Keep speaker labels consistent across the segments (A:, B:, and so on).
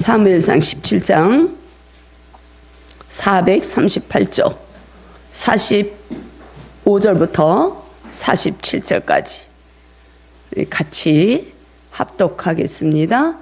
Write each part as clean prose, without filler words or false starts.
A: 사무엘상 17장 438쪽 45절부터 47절까지 같이 합독하겠습니다.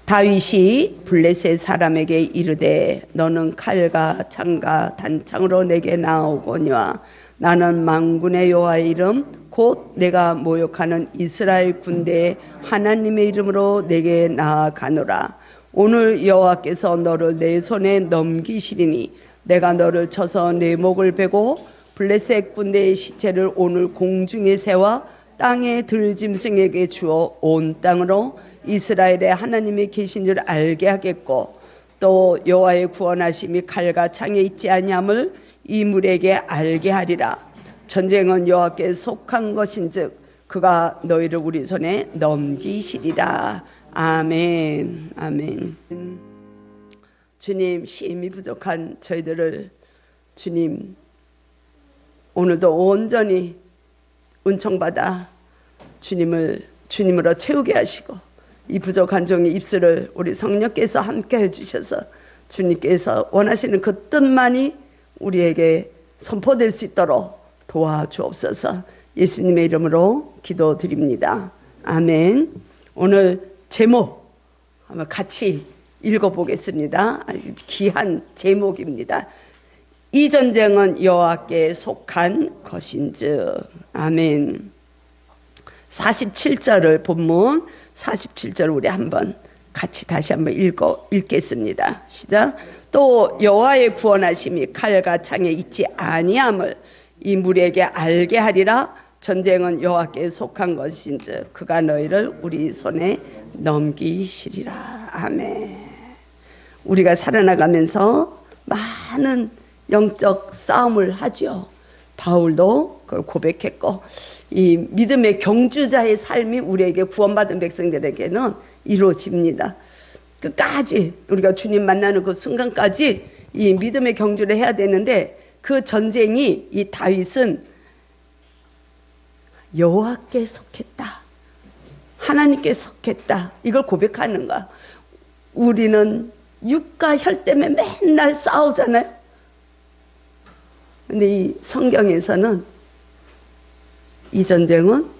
A: 다윗이 블레셋 사람에게 이르되 너는 칼과 창과 단창으로 내게 나아오거니와 나는 만군의 여호와의 이름 곧 내가 모욕하는 이스라엘 군대의 하나님의 이름으로 내게 나아가노라. 오늘 여호와께서 너를 내 손에 넘기시리니 내가 너를 쳐서 내 목을 베고 블레셋 군대의 시체를 오늘 공중에 세워 땅의 들짐승에게 주어 온 땅으로 이스라엘의 하나님이 계신 줄 알게 하겠고 또 여호와의 구원하심이 칼과 창에 있지 아니함을 이 물에게 알게 하리라. 전쟁은 여호와께 속한 것인즉 그가 너희를 우리 손에 넘기시리라. 아멘. 아멘. 주님, 힘이 부족한 저희들을 주님 오늘도 온전히 은총받아 주님으로 채우게 하시고 이 부족한 종의 입술을 우리 성령께서 함께 해주셔서 주님께서 원하시는 그 뜻만이 우리에게 선포될 수 있도록 도와주옵소서. 예수님의 이름으로 기도드립니다. 아멘. 오늘 제목 한번 같이 읽어보겠습니다. 귀한 제목입니다. 이 전쟁은 여호와께 속한 것인즉. 아멘. 47절을 본문 47절 우리 한번 같이 다시 한번 읽겠습니다. 시작. 또 여호와의 구원하심이 칼과 창에 있지 아니함을 이 물에게 알게 하리라. 전쟁은 여호와께 속한 것인즉 그가 너희를 우리 손에 넘기시리라. 아멘. 우리가 살아나가면서 많은 영적 싸움을 하죠. 바울도 그걸 고백했고 이 믿음의 경주자의 삶이 우리에게 구원받은 백성들에게는 이루어집니다. 끝까지 우리가 주님 만나는 그 순간까지 이 믿음의 경주를 해야 되는데 그 전쟁이 이 다윗은 여호와께 속했다, 하나님께 속했다, 이걸 고백하는 거야. 우리는 육과 혈 때문에 맨날 싸우잖아요. 근데 이 성경에서는 이 전쟁은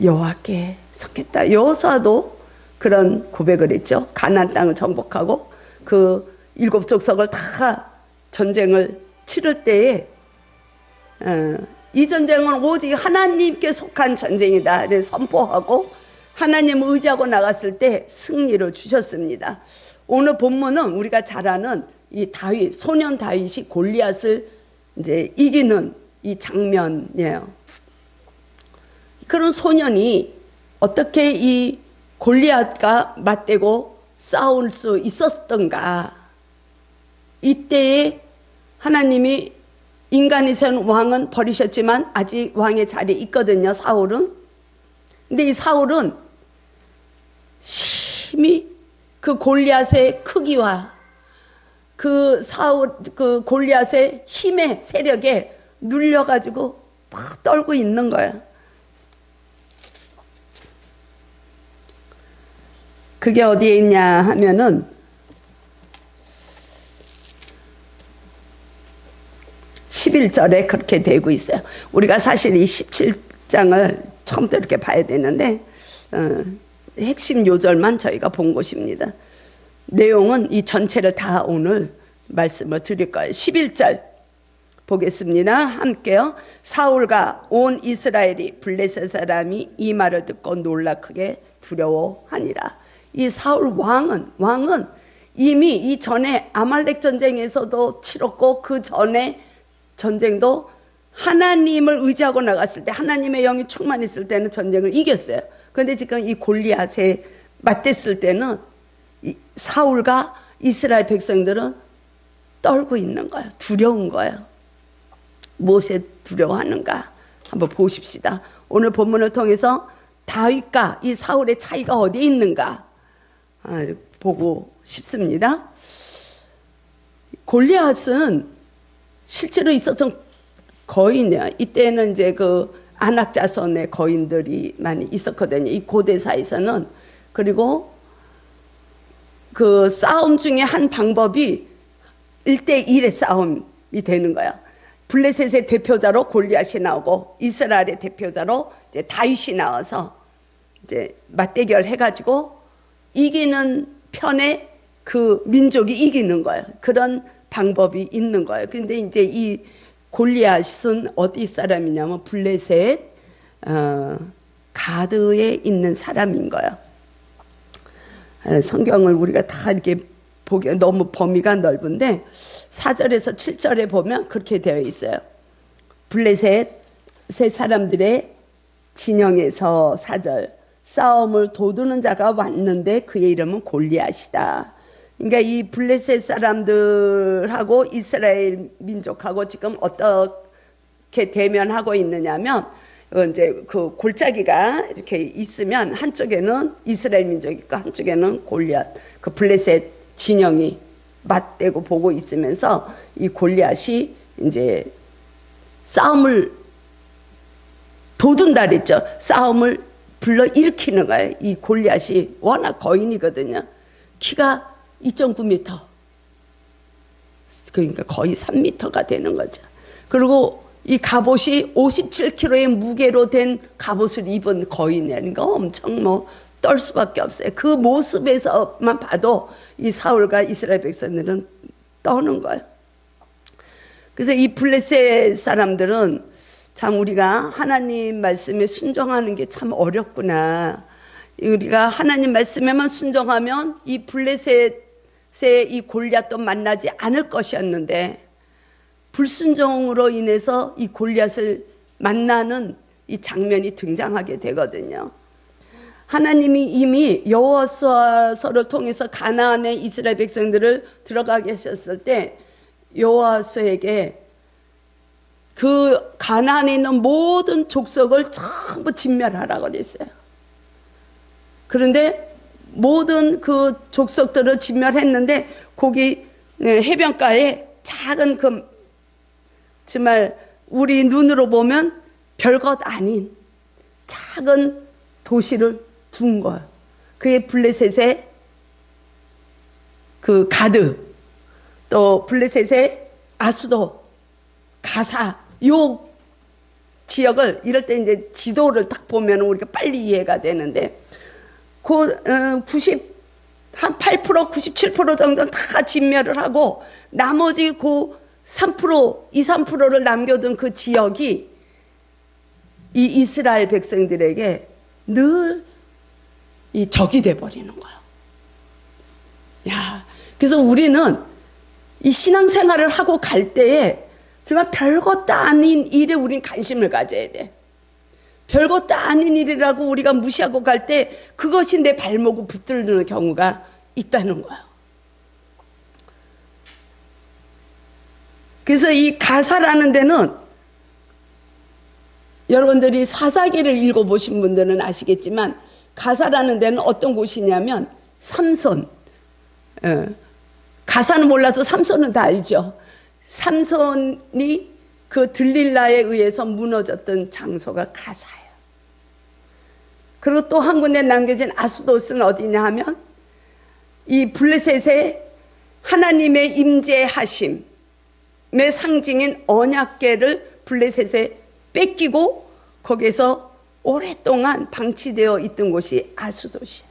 A: 여호와께 속했다. 여호수아도 그런 고백을 했죠. 가나안 땅을 정복하고 그 7 족속을 다 전쟁을 치를 때에 이 전쟁은 오직 하나님께 속한 전쟁이다 선포하고 하나님을 의지하고 나갔을 때 승리를 주셨습니다. 오늘 본문은 우리가 잘 아는 이 다윗, 소년 다윗이 골리앗을 이제 이기는 이 장면이에요. 그런 소년이 어떻게 이 골리앗과 맞대고 싸울 수 있었던가. 이때에 하나님이 인간이 세운 왕은 버리셨지만 아직 왕의 자리에 있거든요, 사울은. 근데 이 사울은 심히 그 골리앗의 크기와 그 골리앗의 힘의 세력에 눌려가지고 막 떨고 있는 거야. 그게 어디에 있냐 하면은 11절에 그렇게 되고 있어요. 우리가 사실 이 17장을 처음부터 이렇게 봐야 되는데 핵심 요절만 저희가 본 것입니다. 내용은 이 전체를 다 오늘 말씀을 드릴 거예요. 11절 보겠습니다. 함께요. 사울과 온 이스라엘이 블레셋 사람이 이 말을 듣고 놀라 크게 두려워하니라. 이 사울 왕은 이미 이 전에 아말렉 전쟁에서도 치렀고 그 전에 전쟁도 하나님을 의지하고 나갔을 때 하나님의 영이 충만했을 때는 전쟁을 이겼어요. 그런데 지금 이 골리앗에 맞댔을 때는 이 사울과 이스라엘 백성들은 떨고 있는 거예요. 두려운 거예요. 무엇에 두려워하는가 한번 보십시다. 오늘 본문을 통해서 다윗과 이 사울의 차이가 어디에 있는가 보고 싶습니다. 골리앗은 실제로 있었던 거인이야. 이때는 이제 그 안악 자손의 거인들이 많이 있었거든요. 이 고대사에서는. 그리고 그 싸움 중에 한 방법이 1대1의 싸움이 되는 거야. 블레셋의 대표자로 골리앗이 나오고 이스라엘의 대표자로 이제 다윗이 나와서 이제 맞대결 해가지고 이기는 편에 그 민족이 이기는 거예요. 그런 방법이 있는 거예요. 근데 이제 이 골리앗은 어디 사람이냐면 블레셋 가드에 있는 사람인 거예요. 성경을 우리가 다 이렇게 보기 너무 범위가 넓은데 4절에서 7절에 보면 그렇게 되어 있어요. 블레셋 세 사람들의 진영에서 4절 싸움을 도두는 자가 왔는데 그의 이름은 골리앗이다. 그러니까 이 블레셋 사람들하고 이스라엘 민족하고 지금 어떻게 대면하고 있느냐면 이제 그 골짜기가 이렇게 있으면 한쪽에는 이스라엘 민족이 있고 한쪽에는 골리앗 그 블레셋 진영이 맞대고 보고 있으면서 이 골리앗이 이제 싸움을 도둔다 그랬죠. 싸움을 불러 일으키는 거예요. 이 골리앗이 워낙 거인이거든요. 키가 2.9m 그러니까 거의 3m가 되는 거죠. 그리고 이 갑옷이 57kg의 무게로 된 갑옷을 입은 거인이니까 엄청 떨 수밖에 없어요. 그 모습에서만 봐도 이 사울과 이스라엘 백성들은 떠는 거예요. 그래서 이 블레셋 사람들은 참 우리가 하나님 말씀에 순종하는 게 참 어렵구나. 우리가 하나님 말씀에만 순종하면 이 블레셋의 이 골리앗도 만나지 않을 것이었는데 불순종으로 인해서 이 골리앗을 만나는 이 장면이 등장하게 되거든요. 하나님이 이미 여호수아서를 통해서 가나안의 이스라엘 백성들을 들어가게 하셨을 때 여호수아에게 그 가나안에 있는 모든 족속을 전부 진멸하라고 그랬어요. 그런데 모든 그 족속들을 진멸했는데 거기 해변가에 작은 그 정말 우리 눈으로 보면 별것 아닌 작은 도시를 둔 거예요. 그게 블레셋의 그 가드, 또 블레셋의 아수도, 가사, 요 지역을 이럴 때 이제 지도를 딱 보면 우리가 빨리 이해가 되는데 그 8%, 97% 정도는 다 진멸을 하고 나머지 그 3%, 2, 3%를 남겨둔 그 지역이 이 이스라엘 백성들에게 늘 이 적이 돼버리는 거예요. 야, 그래서 우리는 이 신앙생활을 하고 갈 때에 정말 별것도 아닌 일에 우린 관심을 가져야 돼. 별것도 아닌 일이라고 우리가 무시하고 갈 때 그것이 내 발목을 붙들는 경우가 있다는 거예요. 그래서 이 가사라는 데는 여러분들이 사사기를 읽어보신 분들은 아시겠지만 가사라는 데는 어떤 곳이냐면 삼손, 가사는 몰라도 삼손은 다 알죠. 삼손이 그 들릴라에 의해서 무너졌던 장소가 가사예요. 그리고 또 한 군데 남겨진 아스돗은 어디냐 하면 이 블레셋의 하나님의 임재하심의 상징인 언약궤를 블레셋에 뺏기고 거기서 오랫동안 방치되어 있던 곳이 아스돗이에요.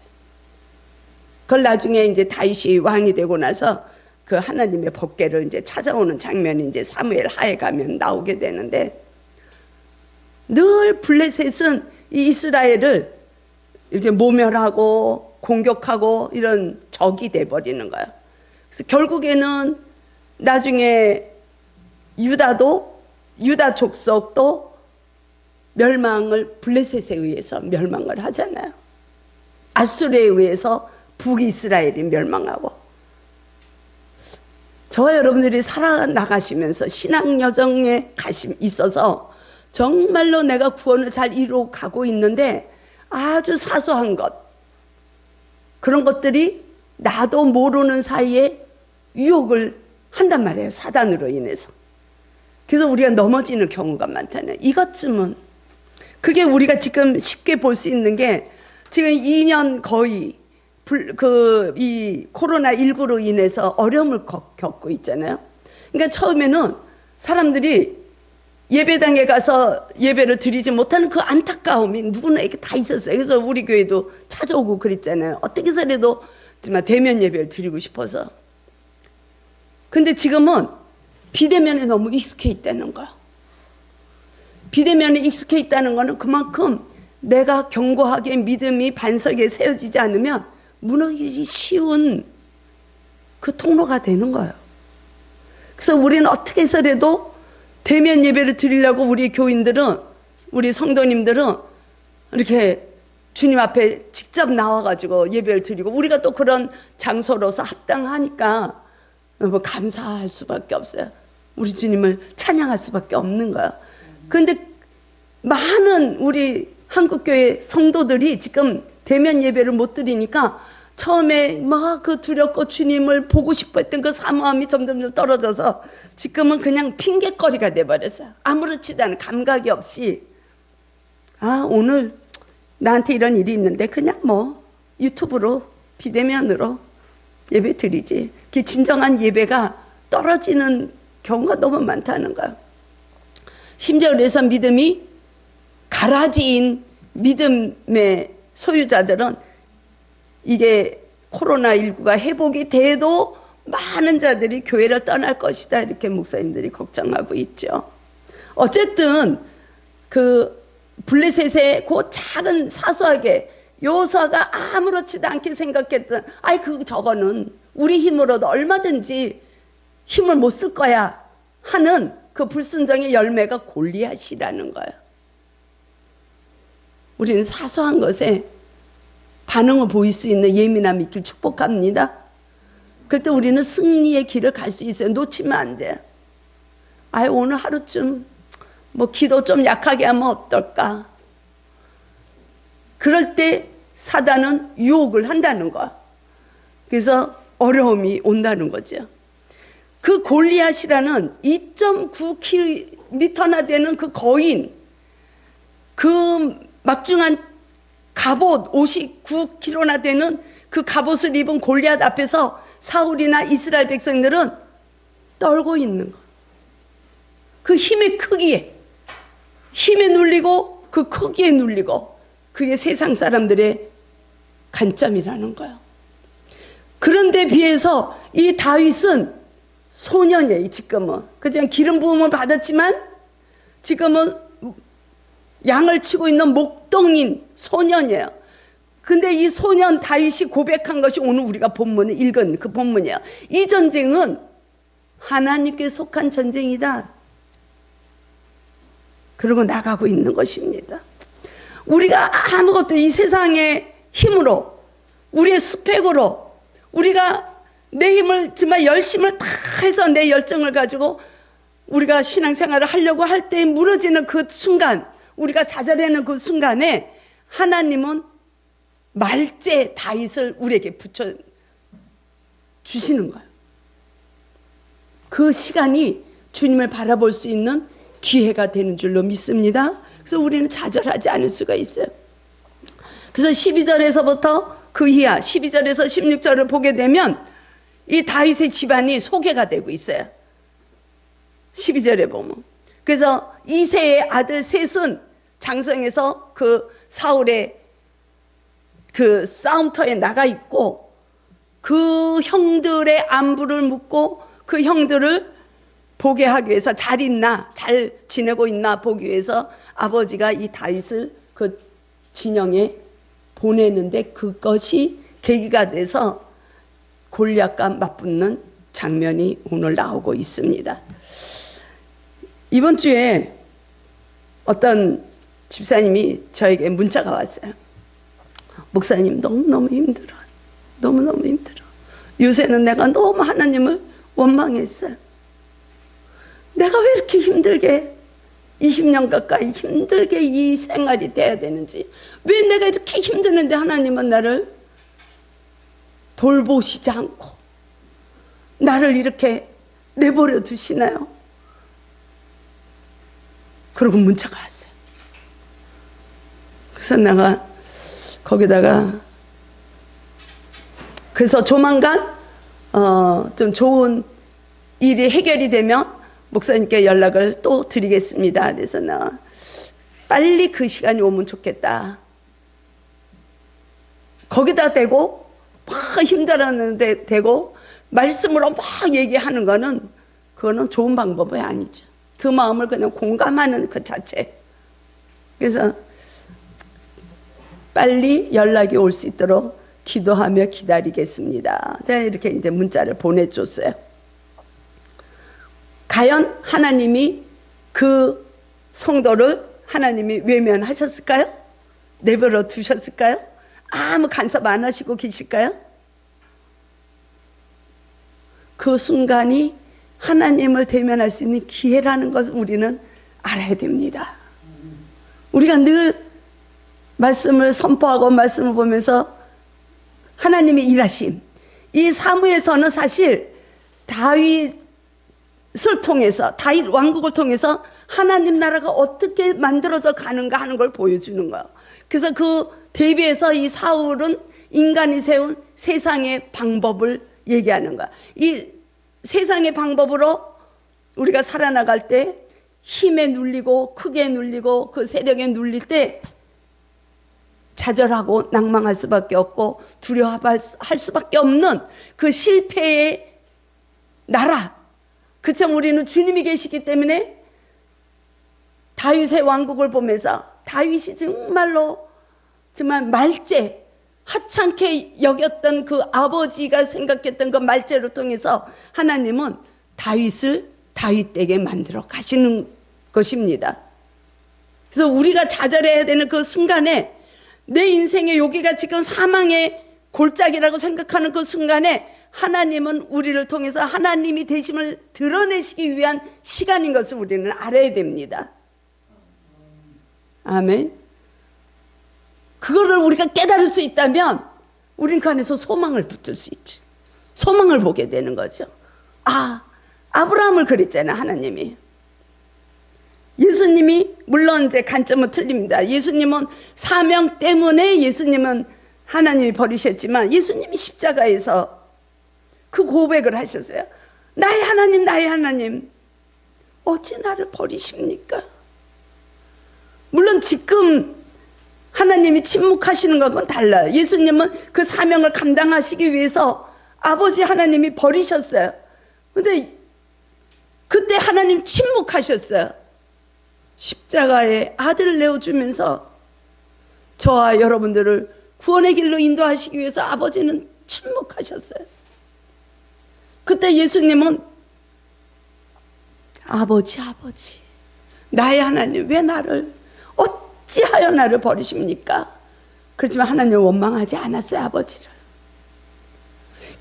A: 그걸 나중에 이제 다윗이 왕이 되고 나서 그 하나님의 법궤를 이제 찾아오는 장면이 이제 사무엘 하에 가면 나오게 되는데 늘 블레셋은 이 이스라엘을 이렇게 모멸하고 공격하고 이런 적이 돼버리는 거예요. 그래서 결국에는 나중에 유다 족속도 멸망을 블레셋에 의해서 멸망을 하잖아요. 아수르에 의해서 북이스라엘이 멸망하고 저와 여러분들이 살아나가시면서 신앙 여정에 있어서 정말로 내가 구원을 잘 이루어 가고 있는데 아주 사소한 것 그런 것들이 나도 모르는 사이에 유혹을 한단 말이에요. 사단으로 인해서. 그래서 우리가 넘어지는 경우가 많다는 이것쯤은 그게 우리가 지금 쉽게 볼 수 있는 게 지금 2년 거의 이 코로나19로 인해서 어려움을 겪고 있잖아요. 그러니까 처음에는 사람들이 예배당에 가서 예배를 드리지 못하는 그 안타까움이 누구나에게 다 있었어요. 그래서 우리 교회도 찾아오고 그랬잖아요. 어떻게 해서라도 정말 대면 예배를 드리고 싶어서. 근데 지금은 비대면에 너무 익숙해 있다는 거야. 비대면에 익숙해 있다는 거는 그만큼 내가 견고하게 믿음이 반석에 세워지지 않으면 무너지기 쉬운 그 통로가 되는 거예요. 그래서 우리는 어떻게 해서라도 대면 예배를 드리려고 우리 교인들은, 우리 성도님들은 이렇게 주님 앞에 직접 나와가지고 예배를 드리고, 우리가 또 그런 장소로서 합당하니까 뭐 감사할 수밖에 없어요. 우리 주님을 찬양할 수밖에 없는 거예요. 그런데 많은 우리 한국교회 성도들이 지금 대면 예배를 못 드리니까 처음에 막 그 두렵고 주님을 보고 싶어 했던 그 사모함이 점점 떨어져서 지금은 그냥 핑계거리가 돼버렸어요. 아무렇지도 않은 감각이 없이, 아, 오늘 나한테 이런 일이 있는데 그냥 뭐 유튜브로 비대면으로 예배 드리지. 그 진정한 예배가 떨어지는 경우가 너무 많다는 거예요. 심지어 그래서 믿음이 가라지인 믿음의 소유자들은 이게 코로나19가 회복이 돼도 많은 자들이 교회를 떠날 것이다, 이렇게 목사님들이 걱정하고 있죠. 어쨌든 그 블레셋의 그 작은 사소하게 요사가 아무렇지도 않게 생각했던, 아이 저거는 우리 힘으로도 얼마든지 힘을 못 쓸 거야 하는 그 불순종의 열매가 골리앗이라는 거예요. 우리는 사소한 것에 반응을 보일 수 있는 예민함이 있길 축복합니다. 그럴 때 우리는 승리의 길을 갈 수 있어요. 놓치면 안 돼요. 아유, 오늘 하루쯤 뭐 기도 좀 약하게 하면 어떨까? 그럴 때 사단은 유혹을 한다는 거야. 그래서 어려움이 온다는 거죠. 그 골리앗이라는 2.9km나 되는 그 거인, 그 막중한 갑옷 59kg나 되는 그 갑옷을 입은 골리앗 앞에서 사울이나 이스라엘 백성들은 떨고 있는 거. 그 힘의 크기에, 힘에 눌리고 그 크기에 눌리고, 그게 세상 사람들의 관점이라는 거예요. 그런데 비해서 이 다윗은 소년이에요. 지금은 그냥 기름 부음을 받았지만 지금은 양을 치고 있는 목동인 소년이에요. 근데 이 소년 다윗이 고백한 것이 오늘 우리가 본문에 읽은 그 본문이에요. 이 전쟁은 하나님께 속한 전쟁이다. 그러고 나가고 있는 것입니다. 우리가 아무것도 이 세상의 힘으로, 우리의 스펙으로, 우리가 내 힘을 정말 열심을 다 해서 내 열정을 가지고 우리가 신앙생활을 하려고 할 때 무너지는 그 순간, 우리가 좌절하는 그 순간에 하나님은 말제 다윗을 우리에게 붙여 주시는 거예요. 그 시간이 주님을 바라볼 수 있는 기회가 되는 줄로 믿습니다. 그래서 우리는 좌절하지 않을 수가 있어요. 그래서 12절에서부터 그 이하 12절에서 16절을 보게 되면 이 다윗의 집안이 소개가 되고 있어요. 12절에 보면. 그래서 이새의 아들 셋은 장성에서 그 사울의 그 싸움터에 나가 있고, 그 형들의 안부를 묻고 그 형들을 보게 하기 위해서 잘 있나, 잘 지내고 있나 보기 위해서 아버지가 이 다윗을 그 진영에 보내는데, 그것이 계기가 돼서 골리앗과 맞붙는 장면이 오늘 나오고 있습니다. 이번 주에 어떤 집사님이 저에게 문자가 왔어요. 목사님, 너무너무 힘들어. 너무너무 힘들어. 요새는 내가 너무 하나님을 원망했어요. 내가 왜 이렇게 힘들게 20년 가까이 힘들게 이 생활이 돼야 되는지, 왜 내가 이렇게 힘드는데 하나님은 나를 돌보시지 않고 나를 이렇게 내버려 두시나요? 그러고 문자가 왔어요. 그래서 내가 거기다가 그래서 조만간 좀 좋은 일이 해결이 되면 목사님께 연락을 또 드리겠습니다. 그래서 나 빨리 그 시간이 오면 좋겠다. 거기다 대고 막 힘들었는데 대고 말씀으로 막 얘기하는 거는 그거는 좋은 방법이 아니죠. 그 마음을 그냥 공감하는 그 자체. 그래서 빨리 연락이 올 수 있도록 기도하며 기다리겠습니다. 제가 이렇게 이제 문자를 보내줬어요. 과연 하나님이 그 성도를 하나님이 외면하셨을까요? 내버려 두셨을까요? 아무 간섭 안 하시고 계실까요? 그 순간이 하나님을 대면할 수 있는 기회라는 것을 우리는 알아야 됩니다. 우리가 늘 말씀을 선포하고 말씀을 보면서 하나님의 일하심, 이 사무에서는 사실 다윗을 통해서, 다윗 왕국을 통해서 하나님 나라가 어떻게 만들어져 가는가 하는 걸 보여주는 거예요. 그래서 그 대비해서 이 사울은 인간이 세운 세상의 방법을 얘기하는 거야. 이 세상의 방법으로 우리가 살아나갈 때 힘에 눌리고 크게 눌리고 그 세력에 눌릴 때 좌절하고 낭망할 수밖에 없고 두려워할 수밖에 없는 그 실패의 나라. 그렇지만 우리는 주님이 계시기 때문에 다윗의 왕국을 보면서 다윗이 정말 말죄, 하찮게 여겼던 그 아버지가 생각했던 그 말죄를 통해서 하나님은 다윗을 다윗되게 만들어 가시는 것입니다. 그래서 우리가 좌절해야 되는 그 순간에 내 인생의 여기가 지금 사망의 골짜기라고 생각하는 그 순간에 하나님은 우리를 통해서 하나님이 되심을 드러내시기 위한 시간인 것을 우리는 알아야 됩니다. 아멘. 그거를 우리가 깨달을 수 있다면 우린 그 안에서 소망을 붙들 수 있지. 소망을 보게 되는 거죠. 아브라함을 그랬잖아요, 하나님이. 예수님이 물론 이제 관점은 틀립니다. 예수님은 사명 때문에 예수님은 하나님이 버리셨지만 예수님이 십자가에서 그 고백을 하셨어요. 나의 하나님, 나의 하나님, 어찌 나를 버리십니까? 물론 지금 하나님이 침묵하시는 것과는 달라요. 예수님은 그 사명을 감당하시기 위해서 아버지 하나님이 버리셨어요. 그런데 그때 하나님 침묵하셨어요. 십자가에 아들을 내어주면서 저와 여러분들을 구원의 길로 인도하시기 위해서 아버지는 침묵하셨어요. 그때 예수님은 아버지 나의 하나님 왜 나를 어찌하여 나를 버리십니까? 그렇지만 하나님은 원망하지 않았어요. 아버지를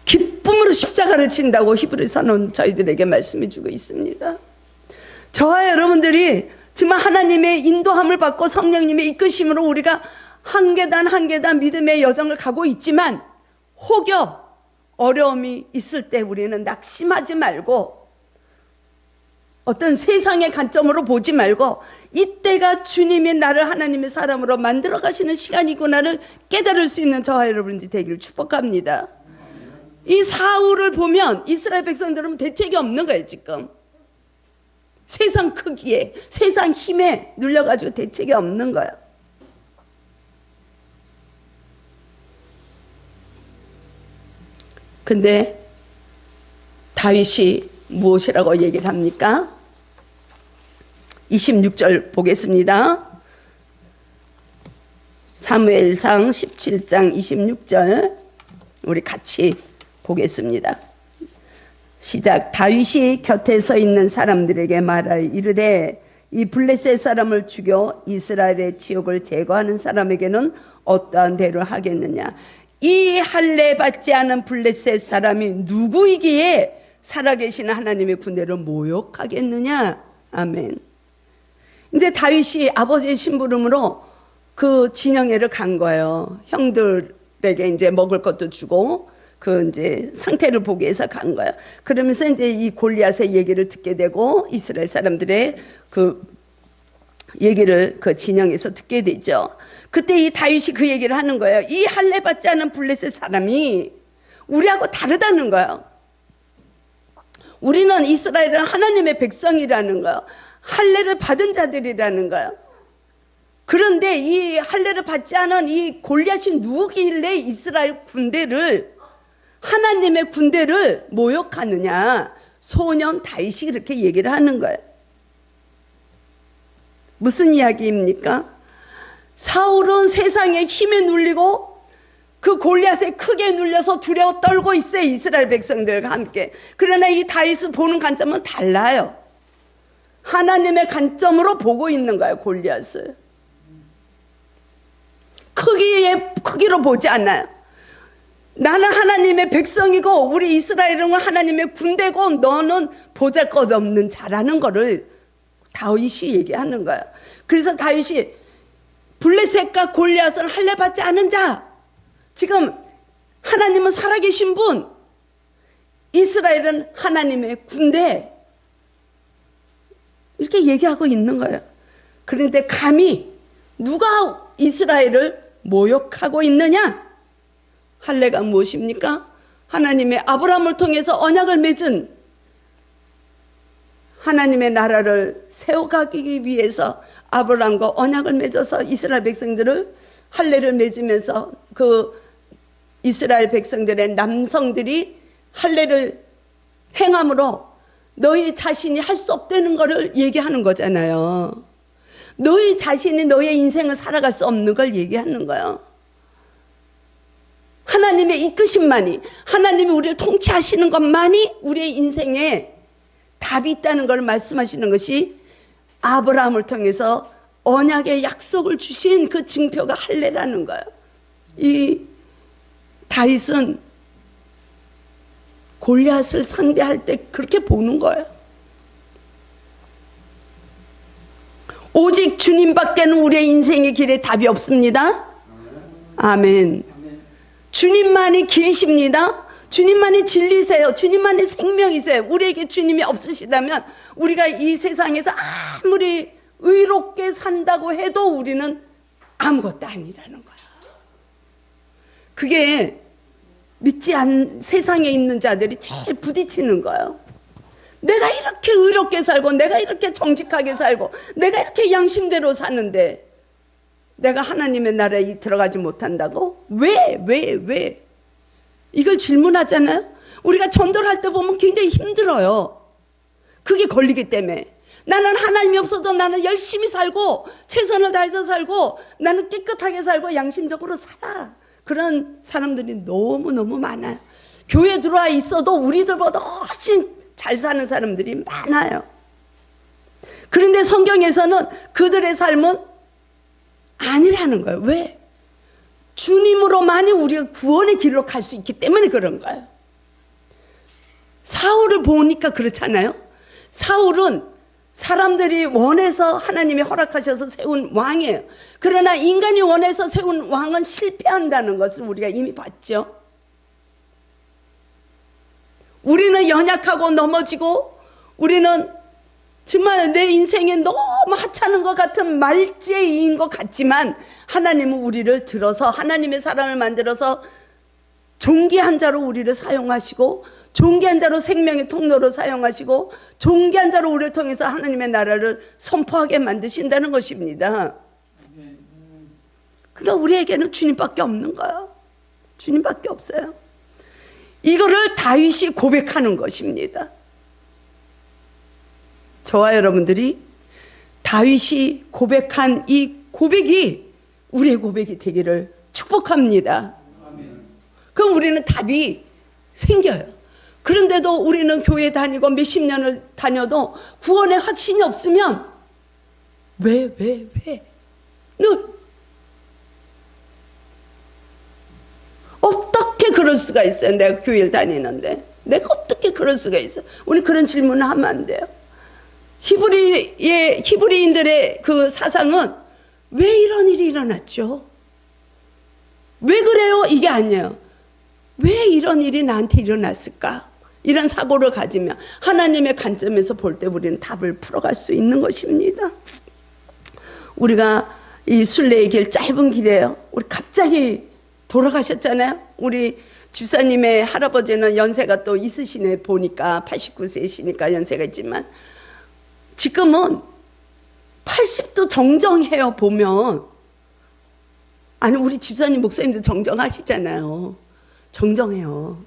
A: 기쁨으로 십자가를 친다고 히브리서는 저희들에게 말씀해 주고 있습니다. 저와 여러분들이 정말 하나님의 인도함을 받고 성령님의 이끄심으로 우리가 한 계단 한 계단 믿음의 여정을 가고 있지만 혹여 어려움이 있을 때 우리는 낙심하지 말고 어떤 세상의 관점으로 보지 말고 이때가 주님이 나를 하나님의 사람으로 만들어 가시는 시간이구나를 깨달을 수 있는 저와 여러분들이 되기를 축복합니다. 이 사울을 보면 이스라엘 백성들은 대책이 없는 거예요. 지금 세상 크기에 세상 힘에 눌려가지고 대책이 없는 거예요. 근데 다윗이 무엇이라고 얘기를 합니까? 26절 보겠습니다. 사무엘상 17장 26절 우리 같이 보겠습니다. 시작. 다윗이 곁에 서 있는 사람들에게 말하여 이르되 이 블레셋 사람을 죽여 이스라엘의 지옥을 제거하는 사람에게는 어떠한 대로 하겠느냐. 이 할례 받지 않은 블레셋 사람이 누구이기에 살아계신 하나님의 군대를 모욕하겠느냐. 아멘. 근데 다윗이 아버지의 심부름으로 그 진영회를 간 거예요. 형들에게 이제 먹을 것도 주고 그 이제 상태를 보기 위해서 간 거예요. 그러면서 이제 이 골리앗의 얘기를 듣게 되고 이스라엘 사람들의 그 얘기를 그 진영에서 듣게 되죠. 그때 이 다윗이 그 얘기를 하는 거예요. 이 할례 받지 않은 블레셋 사람이 우리하고 다르다는 거예요. 우리는 이스라엘은 하나님의 백성이라는 거예요. 할례를 받은 자들이라는 거예요. 그런데 이 할례를 받지 않은 이 골리앗이 누구길래 이스라엘 군대를, 하나님의 군대를 모욕하느냐. 소년 다윗이 그렇게 얘기를 하는 거예요. 무슨 이야기입니까? 사울은 세상의 힘에 눌리고 그 골리앗에 크게 눌려서 두려워 떨고 있어요. 이스라엘 백성들과 함께. 그러나 이 다윗을 보는 관점은 달라요. 하나님의 관점으로 보고 있는 거예요. 골리앗을 크기로 보지 않아요. 나는 하나님의 백성이고 우리 이스라엘은 하나님의 군대고 너는 보잘것없는 자라는 거를 다윗이 얘기하는 거예요. 그래서 다윗이 블레셋과 골리앗은 할례 받지 않은 자, 지금 하나님은 살아계신 분, 이스라엘은 하나님의 군대, 이렇게 얘기하고 있는 거예요. 그런데 감히 누가 이스라엘을 모욕하고 있느냐? 할례가 무엇입니까? 하나님의 아브라함을 통해서 언약을 맺은, 하나님의 나라를 세워가기 위해서 아브라함과 언약을 맺어서 이스라엘 백성들을 할례를 맺으면서 그 이스라엘 백성들의 남성들이 할례를 행함으로 너희 자신이 할 수 없다는 것을 얘기하는 거잖아요. 너희 자신이 너의 인생을 살아갈 수 없는 걸 얘기하는 거예요. 하나님의 이끄심만이, 하나님이 우리를 통치하시는 것만이 우리의 인생에 답이 있다는 걸 말씀하시는 것이 아브라함을 통해서 언약의 약속을 주신 그 징표가 할례라는 거예요. 이 다윗은 골리앗을 상대할 때 그렇게 보는 거예요. 오직 주님밖에는 우리의 인생의 길에 답이 없습니다. 아멘. 주님만이 길이십니다. 주님만이 진리세요. 주님만이 생명이세요. 우리에게 주님이 없으시다면 우리가 이 세상에서 아무리 의롭게 산다고 해도 우리는 아무것도 아니라는 거야. 그게 믿지 않는 세상에 있는 자들이 제일 부딪히는 거예요. 내가 이렇게 의롭게 살고 내가 이렇게 정직하게 살고 내가 이렇게 양심대로 사는데 내가 하나님의 나라에 들어가지 못한다고? 왜? 이걸 질문하잖아요. 우리가 전도를 할 때 보면 굉장히 힘들어요. 그게 걸리기 때문에. 나는 하나님이 없어도 나는 열심히 살고 최선을 다해서 살고 나는 깨끗하게 살고 양심적으로 살아. 그런 사람들이 너무너무 많아요. 교회 들어와 있어도 우리들보다 훨씬 잘 사는 사람들이 많아요. 그런데 성경에서는 그들의 삶은 아니라는 거예요. 왜? 주님으로만이 우리가 구원의 길로 갈 수 있기 때문에 그런 거예요. 사울을 보니까 그렇잖아요. 사울은 사람들이 원해서 하나님이 허락하셔서 세운 왕이에요. 그러나 인간이 원해서 세운 왕은 실패한다는 것을 우리가 이미 봤죠. 우리는 연약하고 넘어지고 우리는 정말 내 인생에 너무 하찮은 것 같은 말죄인 것 같지만 하나님은 우리를 들어서 하나님의 사람을 만들어서 존귀한 자로 우리를 사용하시고 존귀한 자로 생명의 통로로 사용하시고 존귀한 자로 우리를 통해서 하나님의 나라를 선포하게 만드신다는 것입니다. 그러니까 우리에게는 주님밖에 없는 거예요. 주님밖에 없어요. 이거를 다윗이 고백하는 것입니다. 저와 여러분들이 다윗이 고백한 이 고백이 우리의 고백이 되기를 축복합니다. 그럼 우리는 답이 생겨요. 그런데도 우리는 교회 다니고 몇십 년을 다녀도 구원의 확신이 없으면 왜? 너 어떻게 그럴 수가 있어요? 내가 교회를 다니는데 내가 어떻게 그럴 수가 있어요? 우리 그런 질문을 하면 안 돼요. 히브리인들의 그 사상은 왜 이런 일이 일어났죠? 왜 그래요? 이게 아니에요. 왜 이런 일이 나한테 일어났을까? 이런 사고를 가지면 하나님의 관점에서 볼 때 우리는 답을 풀어갈 수 있는 것입니다. 우리가 이 순례의 길 짧은 길이에요. 우리 갑자기 돌아가셨잖아요. 우리 집사님의 할아버지는 연세가 또 있으시네 보니까 89세시니까 연세가 있지만 지금은 80도 정정해요. 보면 아니 우리 집사님 목사님도 정정하시잖아요. 정정해요.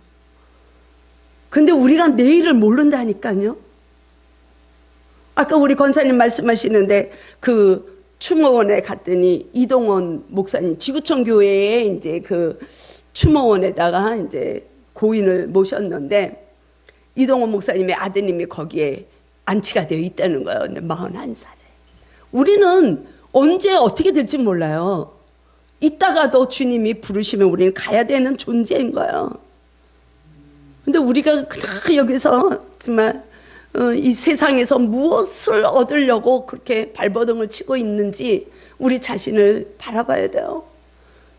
A: 근데 우리가 내일을 모른다니까요. 아까 우리 권사님 말씀하시는데 그 추모원에 갔더니 이동원 목사님 지구촌 교회에 이제 그 추모원에다가 이제 고인을 모셨는데 이동원 목사님의 아드님이 거기에 안치가 되어 있다는 거예요. 근데 41살에. 우리는 언제 어떻게 될지 몰라요. 이따가도 주님이 부르시면 우리는 가야 되는 존재인 거예요. 근데 우리가 그냥 여기서 정말 이 세상에서 무엇을 얻으려고 그렇게 발버둥을 치고 있는지 우리 자신을 바라봐야 돼요.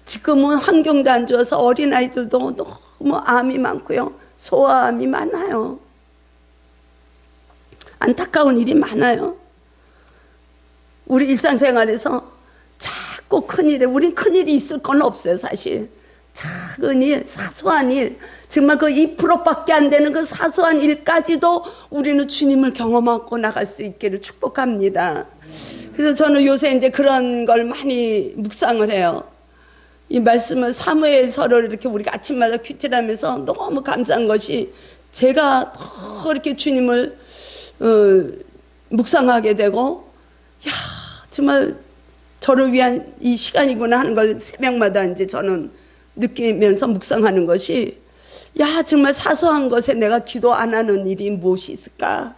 A: 지금은 환경도 안 좋아서 어린아이들도 너무 암이 많고요. 소아암이 많아요. 안타까운 일이 많아요. 우리 일상생활에서 자꾸 큰일에, 우린 큰일이 있을 건 없어요 사실. 작은 일, 사소한 일, 정말 그 2%밖에 안 되는 그 사소한 일까지도 우리는 주님을 경험하고 나갈 수 있기를 축복합니다. 그래서 저는 요새 이제 그런 걸 많이 묵상을 해요. 이 말씀은 사무엘서를 이렇게 우리가 아침마다 큐티하면서 너무 감사한 것이 제가 더 이렇게 주님을 묵상하게 되고, 야 정말 저를 위한 이 시간이구나 하는 걸 새벽마다 이제 저는 느끼면서 묵상하는 것이, 야 정말 사소한 것에 내가 기도 안 하는 일이 무엇이 있을까?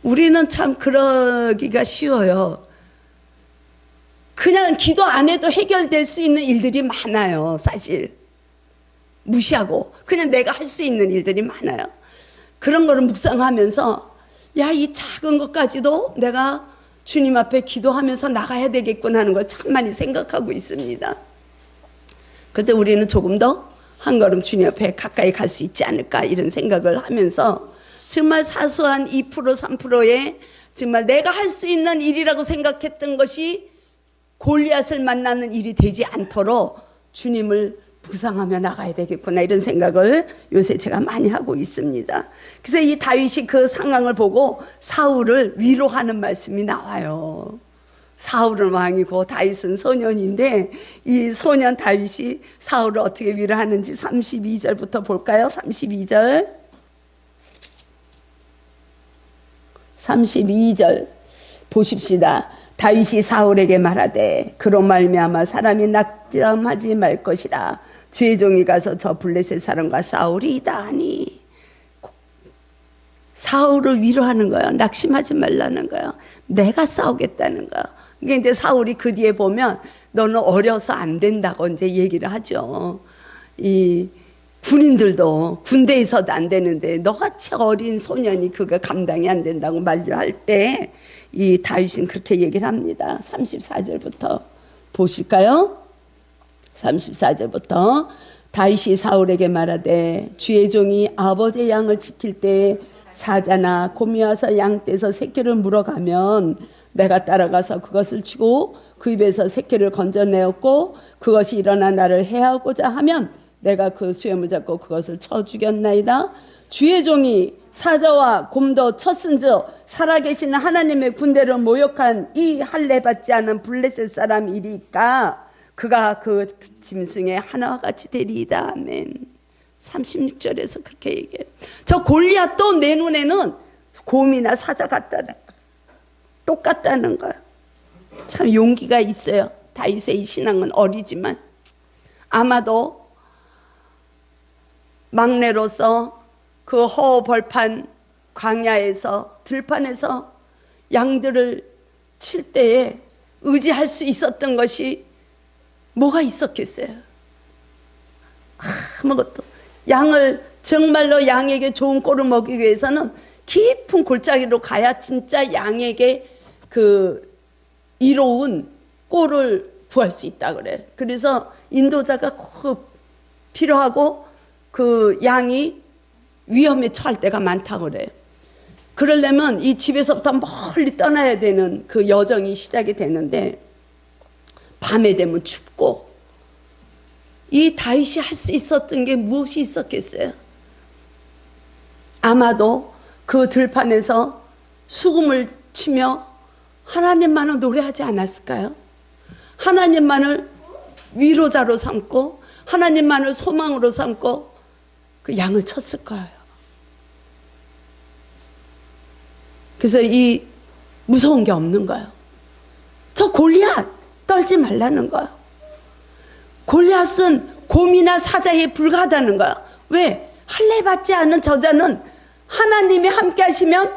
A: 우리는 참 그러기가 쉬워요. 그냥 기도 안 해도 해결될 수 있는 일들이 많아요 사실. 무시하고 그냥 내가 할 수 있는 일들이 많아요. 그런 거를 묵상하면서 야 이 작은 것까지도 내가 주님 앞에 기도하면서 나가야 되겠구나 하는 걸 참 많이 생각하고 있습니다. 그때 우리는 조금 더 한 걸음 주님 앞에 가까이 갈 수 있지 않을까 이런 생각을 하면서 정말 사소한 2% 3%의 정말 내가 할 수 있는 일이라고 생각했던 것이 골리앗을 만나는 일이 되지 않도록 주님을 묵상하며 나가야 되겠구나 이런 생각을 요새 제가 많이 하고 있습니다. 그래서 이 다윗이 그 상황을 보고 사울을 위로하는 말씀이 나와요. 사울은 왕이고 다윗은 소년인데 이 소년 다윗이 사울을 어떻게 위로하는지 32절부터 볼까요? 32절 보십시다. 다윗이 사울에게 말하되 그로 말미암아 사람이 낙담하지 말 것이라. 주의 종이 가서 저 블레셋 사람과 싸우리 이다 하니. 사울을 위로하는 거예요. 낙심하지 말라는 거예요. 내가 싸우겠다는 거예요. 그게 이제 사울이 그 뒤에 보면 너는 어려서 안 된다고 이제 얘기를 하죠. 이 군인들도 군대에서도 안 되는데 너같이 어린 소년이 그거 감당이 안 된다고 만류할 때 이 다윗은 그렇게 얘기를 합니다. 34절부터 보실까요? 34절부터 다윗이 사울에게 말하되 주의 종이 아버지의 양을 지킬 때 사자나 곰이 와서 양떼에서 새끼를 물어가면 내가 따라가서 그것을 치고 그 입에서 새끼를 건져내었고 그것이 일어나 나를 해하고자 하면 내가 그 수염을 잡고 그것을 쳐 죽였나이다. 주의 종이 사자와 곰도 쳤은즉 살아계시는 하나님의 군대를 모욕한 이 할례 받지 않은 블레셋 사람이리까 그가 그 짐승의 하나와 같이 되리이다. 아멘. 36절에서 그렇게 얘기해요. 저 골리앗도 내 눈에는 곰이나 사자 같다는 거야. 똑같다는 거야. 참 용기가 있어요. 다윗의 이 신앙은 어리지만 아마도 막내로서 그 허허벌판 광야에서 들판에서 양들을 칠 때에 의지할 수 있었던 것이 뭐가 있었겠어요? 아무것도. 양을 정말로 양에게 좋은 꼴을 먹이기 위해서는 깊은 골짜기로 가야 진짜 양에게 그 이로운 꼴을 구할 수 있다 그래. 그래서 인도자가 꼭 필요하고 그 양이 위험에 처할 때가 많다고 그래요. 그러려면 이 집에서부터 멀리 떠나야 되는 그 여정이 시작이 되는데 밤에 되면 춥고 이 다윗이 할 수 있었던 게 무엇이 있었겠어요? 아마도 그 들판에서 수금을 치며 하나님만을 노래하지 않았을까요? 하나님만을 위로자로 삼고 하나님만을 소망으로 삼고 그 양을 쳤을 거예요. 그래서 이 무서운 게 없는 거예요. 저 골리앗 떨지 말라는 거예요. 골리앗은 곰이나 사자에 불과하다는 거예요. 왜? 할례 받지 않은 저자는 하나님이 함께 하시면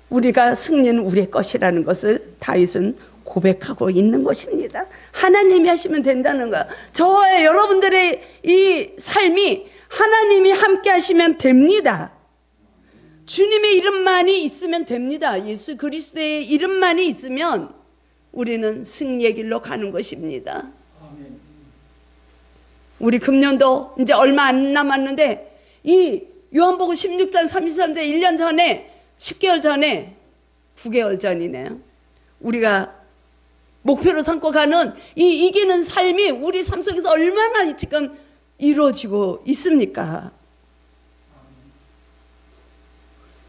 A: 우리가 승리는 우리의 것이라는 것을 다윗은 고백하고 있는 것입니다. 하나님이 하시면 된다는 거예요. 저와 여러분들의 이 삶이 하나님이 함께 하시면 됩니다. 주님의 이름만이 있으면 됩니다. 예수 그리스도의 이름만이 있으면 우리는 승리의 길로 가는 것입니다. 우리 금년도 이제 얼마 안 남았는데 이 요한복음 16장 33절 1년 전에 10개월 전에 9개월 전이네요. 우리가 목표로 삼고 가는 이 이기는 삶이 우리 삶 속에서 얼마나 지금 이루어지고 있습니까?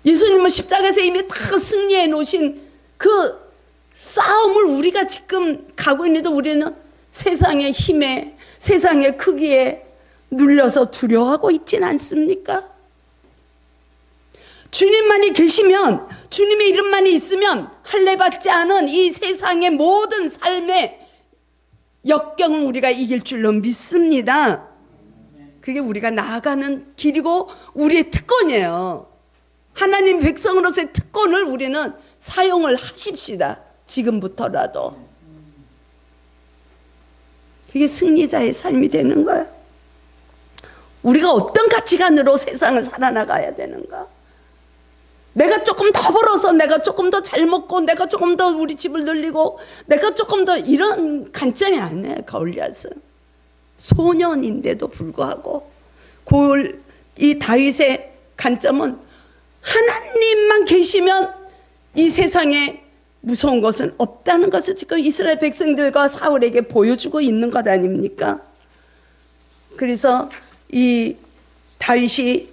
A: 예수님은 십자가에서 이미 다 승리해 놓으신 그 싸움을 우리가 지금 가고 있는데 우리는 세상의 힘에 세상의 크기에 눌려서 두려워하고 있진 않습니까? 주님만이 계시면 주님의 이름만이 있으면 할례 받지 않은 이 세상의 모든 삶의 역경을 우리가 이길 줄로 믿습니다. 그게 우리가 나아가는 길이고 우리의 특권이에요. 하나님 백성으로서의 특권을 우리는 사용을 하십시다. 지금부터라도. 그게 승리자의 삶이 되는 거예요. 우리가 어떤 가치관으로 세상을 살아나가야 되는가? 내가 조금 더 벌어서 내가 조금 더 잘 먹고 내가 조금 더 우리 집을 늘리고 내가 조금 더 이런 관점이 아니에요. 골리앗은 소년인데도 불구하고 이 다윗의 관점은 하나님만 계시면 이 세상에 무서운 것은 없다는 것을 지금 이스라엘 백성들과 사울에게 보여주고 있는 것 아닙니까? 그래서 이 다윗이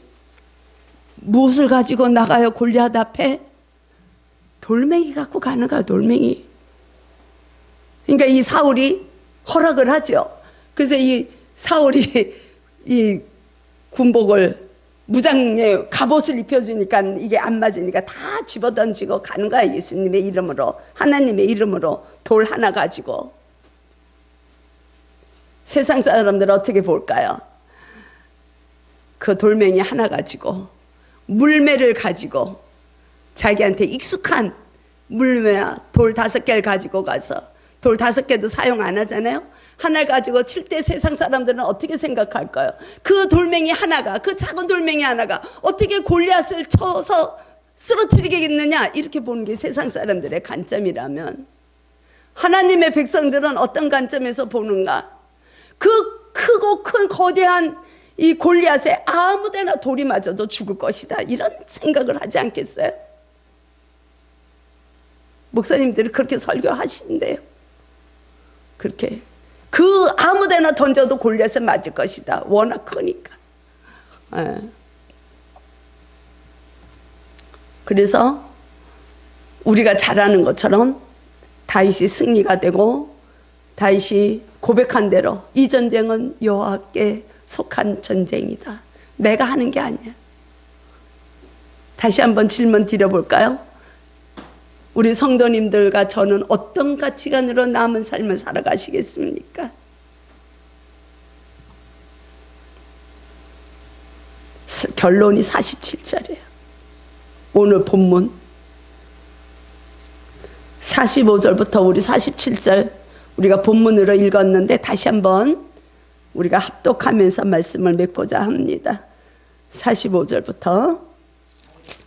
A: 무엇을 가지고 나가요? 골리앗 앞에 돌멩이 갖고 가는 거야. 돌멩이. 그러니까 이 사울이 허락을 하죠. 그래서 이 사울이 이 군복을 무장의 갑옷을 입혀주니까 이게 안 맞으니까 다 집어던지고 가는 거야. 예수님의 이름으로, 하나님의 이름으로 돌 하나 가지고. 세상 사람들은 어떻게 볼까요? 그 돌멩이 하나 가지고 물매를 가지고 자기한테 익숙한 물매야 돌 5개를 가지고 가서 돌 5개도 사용 안 하잖아요. 하나 가지고 칠 때 세상 사람들은 어떻게 생각할까요? 그 돌멩이 하나가, 그 작은 돌멩이 하나가 어떻게 골리앗을 쳐서 쓰러뜨리겠느냐, 이렇게 보는 게 세상 사람들의 관점이라면 하나님의 백성들은 어떤 관점에서 보는가? 그 크고 큰 거대한 이 골리앗에 아무데나 돌이 맞아도 죽을 것이다, 이런 생각을 하지 않겠어요? 목사님들이 그렇게 설교하시는데요. 그렇게 그 아무데나 던져도 골리앗에 맞을 것이다. 워낙 크니까. 그래서 우리가 잘 아는 것처럼 다윗이 승리가 되고 다윗이 고백한 대로 이 전쟁은 여호와께 속한 전쟁이다. 내가 하는 게 아니야. 다시 한번 질문 드려볼까요? 우리 성도님들과 저는 어떤 가치관으로 남은 삶을 살아가시겠습니까? 결론이 47절이에요. 오늘 본문 45절부터 우리 47절 우리가 본문으로 읽었는데 다시 한번 우리가 합독하면서 말씀을 맺고자 합니다. 45절부터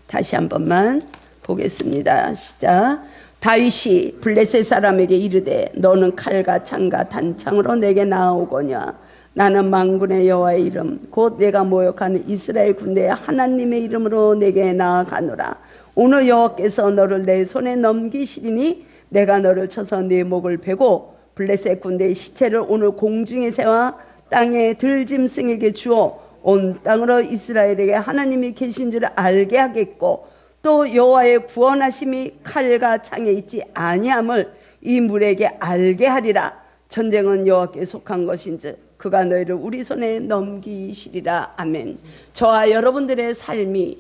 A: 다시 한 번만 보겠습니다. 시작. 다윗이 블레셋 사람에게 이르되 너는 칼과 창과 단창으로 내게 나아오거냐. 나는 만군의 여호와의 이름 곧 내가 모욕하는 이스라엘 군대의 하나님의 이름으로 내게 나아가노라. 오늘 여호와께서 너를 내 손에 넘기시리니 내가 너를 쳐서 네 목을 베고 블레셋 군대의 시체를 오늘 공중에 세워 땅의 들짐승에게 주어 온 땅으로 이스라엘에게 하나님이 계신 줄을 알게 하겠고 또 여호와의 구원하심이 칼과 창에 있지 아니함을 이 물에게 알게 하리라. 전쟁은 여호와께 속한 것인즉 그가 너희를 우리 손에 넘기시리라. 아멘. 저와 여러분들의 삶이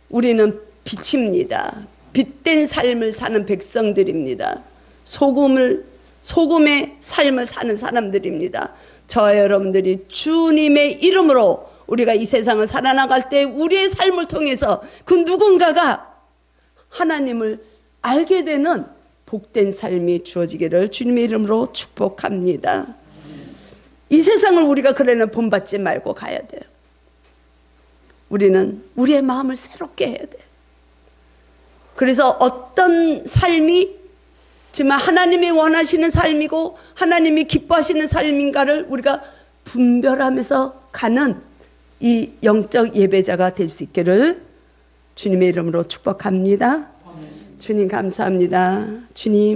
A: 우리는 빛입니다. 빛된 삶을 사는 백성들입니다. 소금의 삶을 사는 사람들입니다. 저와 여러분들이 주님의 이름으로 우리가 이 세상을 살아나갈 때 우리의 삶을 통해서 그 누군가가 하나님을 알게 되는 복된 삶이 주어지기를 주님의 이름으로 축복합니다. 이 세상을 우리가 그러나 본받지 말고 가야 돼요. 우리는 우리의 마음을 새롭게 해야 돼요. 그래서 어떤 삶이 정말 하나님이 원하시는 삶이고 하나님이 기뻐하시는 삶인가를 우리가 분별하면서 가는 이 영적 예배자가 될 수 있기를 주님의 이름으로 축복합니다. 주님 감사합니다. 주님